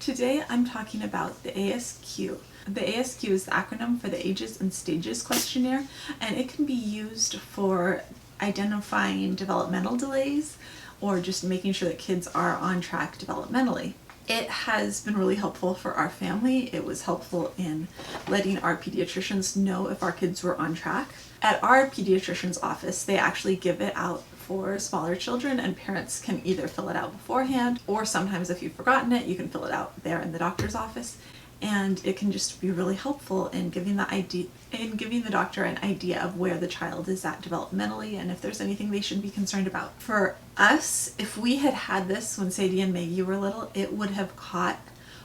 Today I'm talking about the ASQ. The ASQ is the acronym for the Ages and Stages Questionnaire, and it can be used for identifying developmental delays or just making sure that kids are on track developmentally. It has been really helpful for our family. It was helpful in letting our pediatricians know if our kids were on track. At our pediatrician's office, they actually give it out for smaller children, and parents can either fill it out beforehand, or sometimes if you've forgotten it, you can fill it out there in the doctor's office. And it can just be really helpful in giving the doctor an idea of where the child is at developmentally and if there's anything they should be concerned about. For us, if we had had this when Sadie and Maggie were little, it would have caught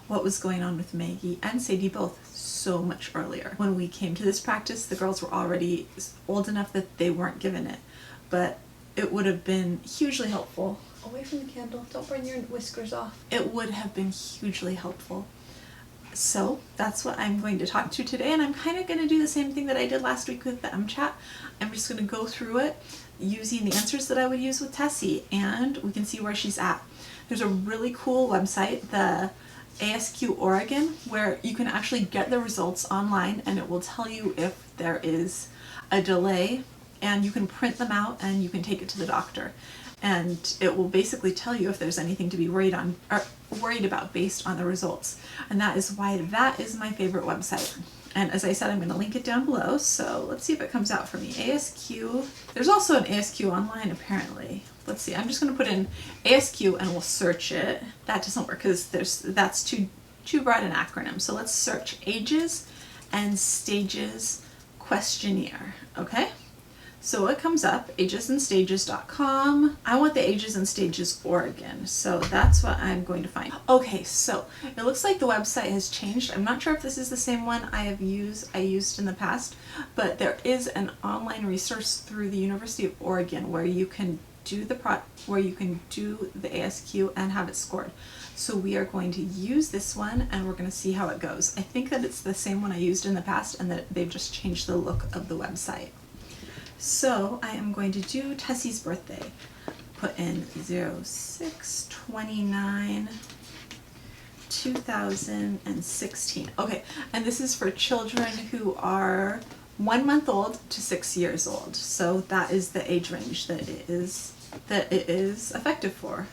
what was going on with Maggie and Sadie both so much earlier. When we came to this practice, the girls were already old enough that they weren't given it, but it would have been hugely helpful. Away from the candle, don't burn your whiskers off. It would have been hugely helpful. So that's what I'm going to talk to today, and I'm kind of going to do the same thing that I did last week with the MChat. I'm just going to go through it using the answers that I would use with Tessie, and we can see where she's at. There's a really cool website, the ASQ Oregon, where you can actually get the results online, and it will tell you if there is a delay, and you can print them out and you can take it to the doctor. And it will basically tell you if there's anything to be worried about based on the results. And that is why that is my favorite website. And as I said, I'm going to link it down below. So let's see if it comes out for me. ASQ. There's also an ASQ online apparently. Let's see. I'm just going to put in ASQ and we'll search it. That doesn't work because that's too broad an acronym. So let's search Ages and Stages Questionnaire. Okay. So it comes up, agesandstages.com. I want the Ages and Stages Oregon, so that's what I'm going to find. Okay, so it looks like the website has changed. I'm not sure if this is the same one I used in the past, but there is an online resource through the University of Oregon where you can do the ASQ and have it scored. So we are going to use this one and we're going to see how it goes. I think that it's the same one I used in the past and that they've just changed the look of the website. So I am going to do Tessie's birthday. Put in 06/29/2016. Okay, and this is for children who are 1 month old to 6 years old. So that is the age range that it is effective for.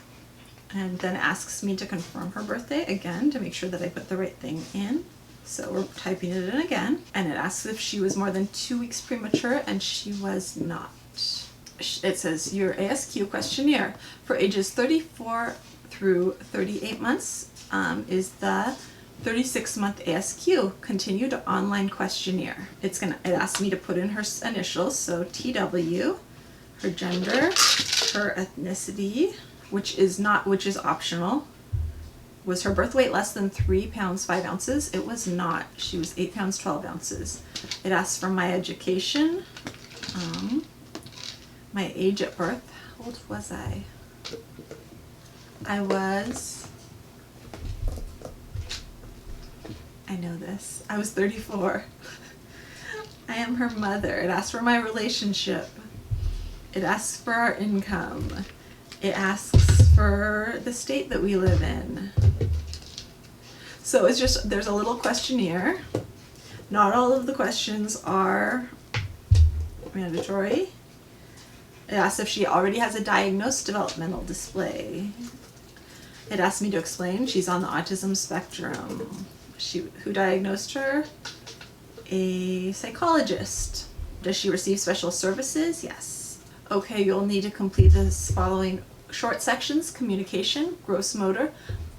And then asks me to confirm her birthday again to make sure that I put the right thing in. So we're typing it in again, and it asks if she was more than 2 weeks premature, and she was not. It says your ASQ questionnaire for ages 34 through 38 months is the 36-month ASQ continued online questionnaire. It asks me to put in her initials, so TW, her gender, her ethnicity, which is optional. Was her birth weight less than 3 pounds 5 ounces? It was not. She was 8 pounds 12 ounces. It asks for my education, my age at birth. How old was I? I know this. I was 34. I am her mother. It asks for my relationship. It asks for our income. It asks for the state that we live in. So it's just, there's a little questionnaire. Not all of the questions are mandatory. It asks if she already has a diagnosed developmental display. It asks me to explain she's on the autism spectrum. Who diagnosed her? A psychologist. Does she receive special services? Yes. Okay, you'll need to complete this following short sections: communication, gross motor,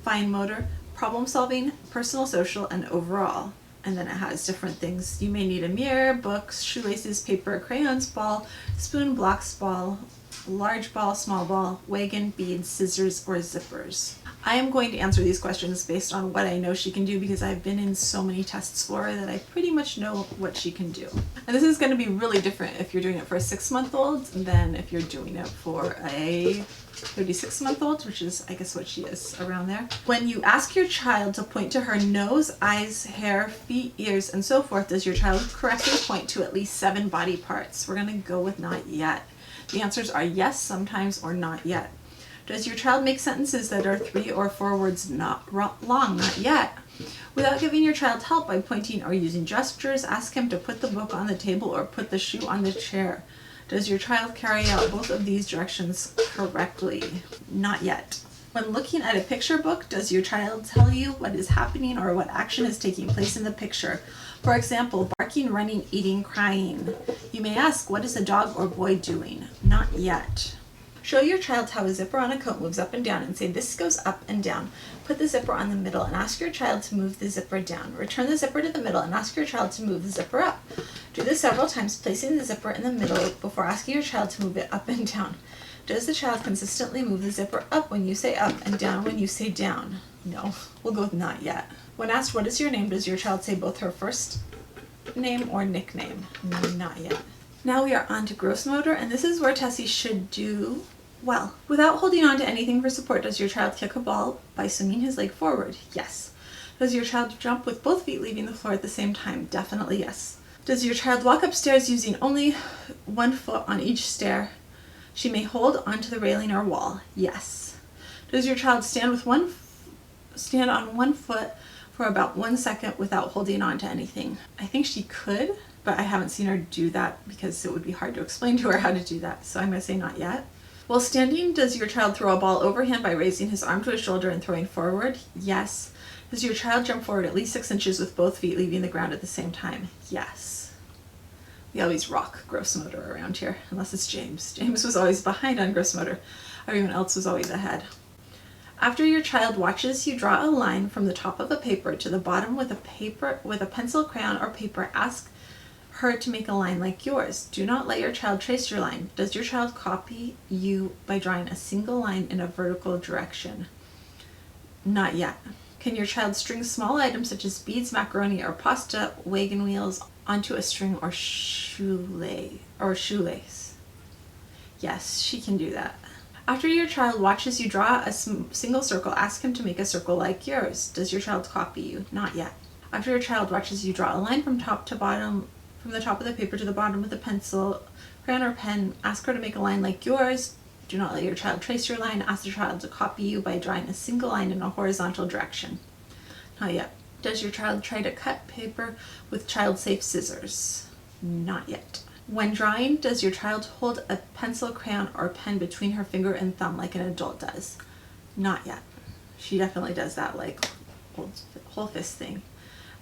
fine motor, problem solving, personal, social, and overall. And then it has different things. You may need a mirror, books, shoelaces, paper, crayons, ball, spoon, blocks, ball, large ball, small ball, wagon, beads, scissors, or zippers. I am going to answer these questions based on what I know she can do because I've been in so many tests for her that I pretty much know what she can do. And this is going to be really different if you're doing it for a 6-month-old than if you're doing it for a 36-month-old, which is, I guess, what she is, around there. When you ask your child to point to her nose, eyes, hair, feet, ears, and so forth, does your child correctly point to at least 7 body parts? We're going to go with not yet. The answers are yes, sometimes, or not yet. Does your child make sentences that are 3 or 4 words not long? Not yet. Without giving your child help by pointing or using gestures, ask him to put the book on the table or put the shoe on the chair. Does your child carry out both of these directions correctly? Not yet. When looking at a picture book, does your child tell you what is happening or what action is taking place in the picture? For example, barking, running, eating, crying. You may ask, what is a dog or boy doing? Not yet. Show your child how a zipper on a coat moves up and down and say, this goes up and down. Put the zipper on the middle and ask your child to move the zipper down. Return the zipper to the middle and ask your child to move the zipper up. Do this several times, placing the zipper in the middle before asking your child to move it up and down. Does the child consistently move the zipper up when you say up and down when you say down? No. We'll go with not yet. When asked, what is your name, does your child say both her first name or nickname? Not yet. Now we are on to gross motor, and this is where Tessie should do well. Without holding on to anything for support, does your child kick a ball by swinging his leg forward? Yes. Does your child jump with both feet leaving the floor at the same time? Definitely yes. Does your child walk upstairs using only one foot on each stair? She may hold onto the railing or wall. Yes. Does your child stand on one foot for about 1 second without holding on to anything? I think she could, but I haven't seen her do that because it would be hard to explain to her how to do that. So I'm going to say not yet. While standing, does your child throw a ball overhand by raising his arm to his shoulder and throwing forward? Yes. Does your child jump forward at least 6 inches with both feet leaving the ground at the same time? Yes. We always rock gross motor around here, unless it's James. James was always behind on gross motor. Everyone else was always ahead. After your child watches you draw a line from the top of a paper to the bottom with a pencil, crayon, or paper, ask her to make a line like yours. Do not let your child trace your line. Does your child copy you by drawing a single line in a vertical direction? Not yet. Can your child string small items such as beads, macaroni, or pasta, wagon wheels onto a string or shoelace? Yes, she can do that. After your child watches you draw a single circle, ask him to make a circle like yours. Does your child copy you? Not yet. After your child watches you draw a line from top to bottom, from the top of the paper to the bottom with a pencil, crayon, or pen, ask her to make a line like yours. Do not let your child trace your line. Ask the child to copy you by drawing a single line in a horizontal direction. Not yet. Does your child try to cut paper with child-safe scissors? Not yet. When drawing, does your child hold a pencil, crayon, or pen between her finger and thumb like an adult does? Not yet. She definitely does that like whole fist thing.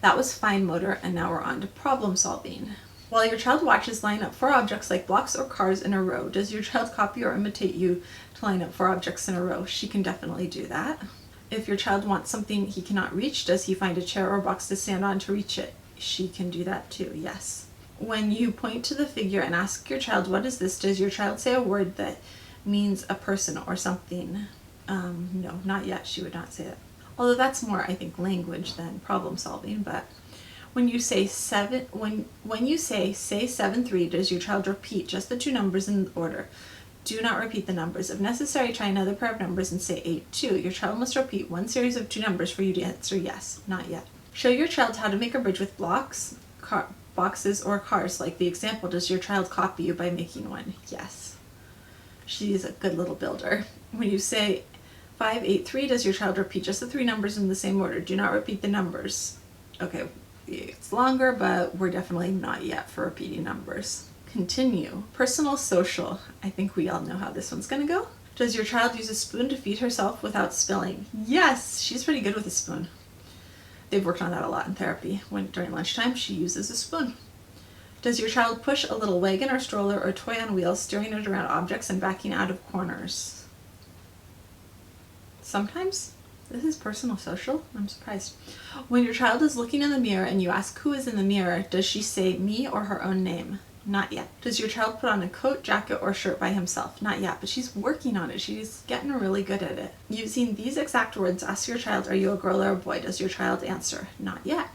That was fine motor, and now we're on to problem solving. While your child watches line up 4 objects like blocks or cars in a row, does your child copy or imitate you to line up 4 objects in a row? She can definitely do that. If your child wants something he cannot reach, does he find a chair or box to stand on to reach it? She can do that too, yes. When you point to the figure and ask your child, what is this? Does your child say a word that means a person or something? No, not yet. She would not say it. Although that's more, I think, language than problem solving. But when you say when you say 7-3, does your child repeat just the 2 numbers in order? Do not repeat the numbers. If necessary, try another pair of numbers and say 8-2. Your child must repeat one series of 2 numbers for you to answer yes. Not yet. Show your child how to make a bridge with blocks, boxes, or cars. Like the example, does your child copy you by making one? Yes. She is a good little builder. When you say 5-8-3, does your child repeat just the 3 numbers in the same order? Do not repeat the numbers. Okay, it's longer, but we're definitely not yet for repeating numbers. Continue. Personal social. I think we all know how this one's gonna go. Does your child use a spoon to feed herself without spilling? Yes, she's pretty good with a spoon. They've worked on that a lot in therapy. During lunchtime, she uses a spoon. Does your child push a little wagon or stroller or toy on wheels, steering it around objects and backing out of corners? Sometimes. This is personal social. I'm surprised. When your child is looking in the mirror and you ask who is in the mirror, does she say me or her own name? Not yet. Does your child put on a coat, jacket, or shirt by himself? Not yet, but she's working on it. She's getting really good at it. Using these exact words, ask your child, are you a girl or a boy? Does your child answer? Not yet.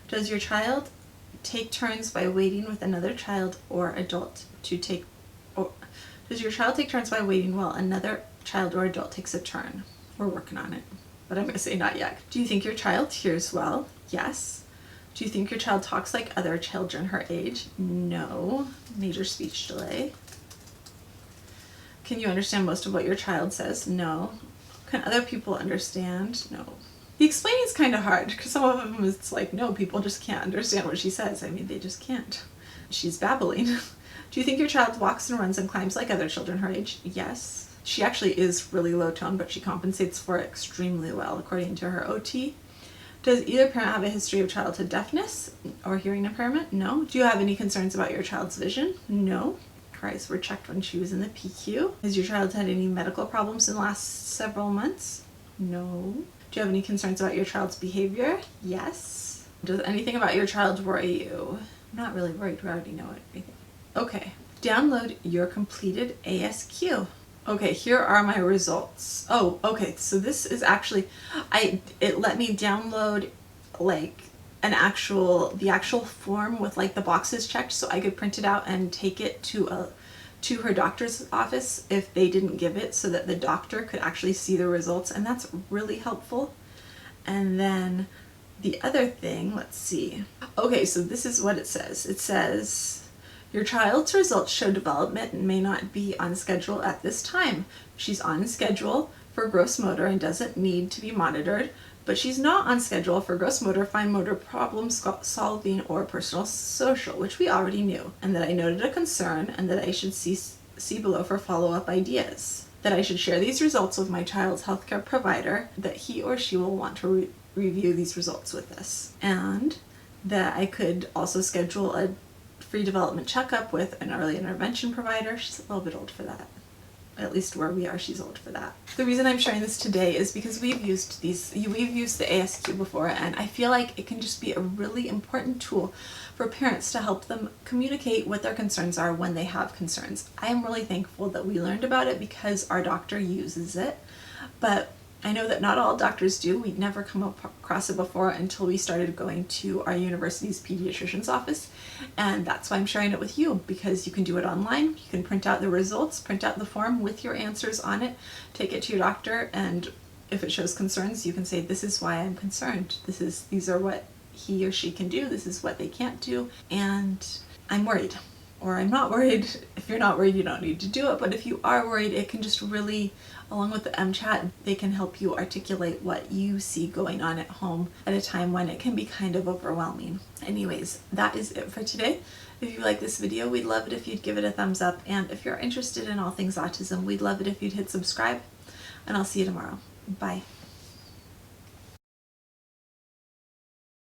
Does your child take turns by waiting with another child or adult to take, or does your child take turns by waiting while another child or adult takes a turn? We're working on it, but I'm going to say not yet. Do you think your child hears well? Yes. Do you think your child talks like other children her age? No. Major speech delay. Can you understand most of what your child says? No. Can other people understand? No. The explaining is kind of hard because some of them it's like, no, people just can't understand what she says. I mean, they just can't. She's babbling. Do you think your child walks and runs and climbs like other children her age? Yes. She actually is really low tone, but she compensates for it extremely well, according to her OT. Does either parent have a history of childhood deafness or hearing impairment? No. Do you have any concerns about your child's vision? No. Her eyes were checked when she was in the PQ. Has your child had any medical problems in the last several months? No. Do you have any concerns about your child's behavior? Yes. Does anything about your child worry you? I'm not really worried. We already know everything. Okay. Download your completed ASQ. Okay, here are my results. Oh, okay. So this is actually, it let me download like the actual form with like the boxes checked, so I could print it out and take it to her doctor's office if they didn't give it, so that the doctor could actually see the results, and that's really helpful. And then the other thing, let's see. Okay, so this is what it says. It says, your child's results show development and may not be on schedule at this time. She's on schedule for gross motor and doesn't need to be monitored, but she's not on schedule for gross motor, fine motor, problem solving, or personal social, which we already knew, and that I noted a concern and that I should see below for follow-up ideas. That I should share these results with my child's healthcare provider, that he or she will want to review these results with us, and that I could also schedule a free development checkup with an early intervention provider. She's a little bit old for that. At least where we are, she's old for that. The reason I'm sharing this today is because we've used the ASQ before, and I feel like it can just be a really important tool for parents to help them communicate what their concerns are when they have concerns. I am really thankful that we learned about it because our doctor uses it, but I know that not all doctors do. We'd never come across it before until we started going to our university's pediatrician's office, and that's why I'm sharing it with you, because you can do it online. You can print out the results, print out the form with your answers on it, take it to your doctor, and if it shows concerns, you can say, this is why I'm concerned. These are what he or she can do. This is what they can't do, and I'm worried. Or I'm not worried. If you're not worried, you don't need to do it, but if you are worried, it can just really, along with the MChat, they can help you articulate what you see going on at home at a time when it can be kind of overwhelming. Anyways, that is it for today. If you like this video, we'd love it if you'd give it a thumbs up, and if you're interested in all things autism, we'd love it if you'd hit subscribe, and I'll see you tomorrow. Bye.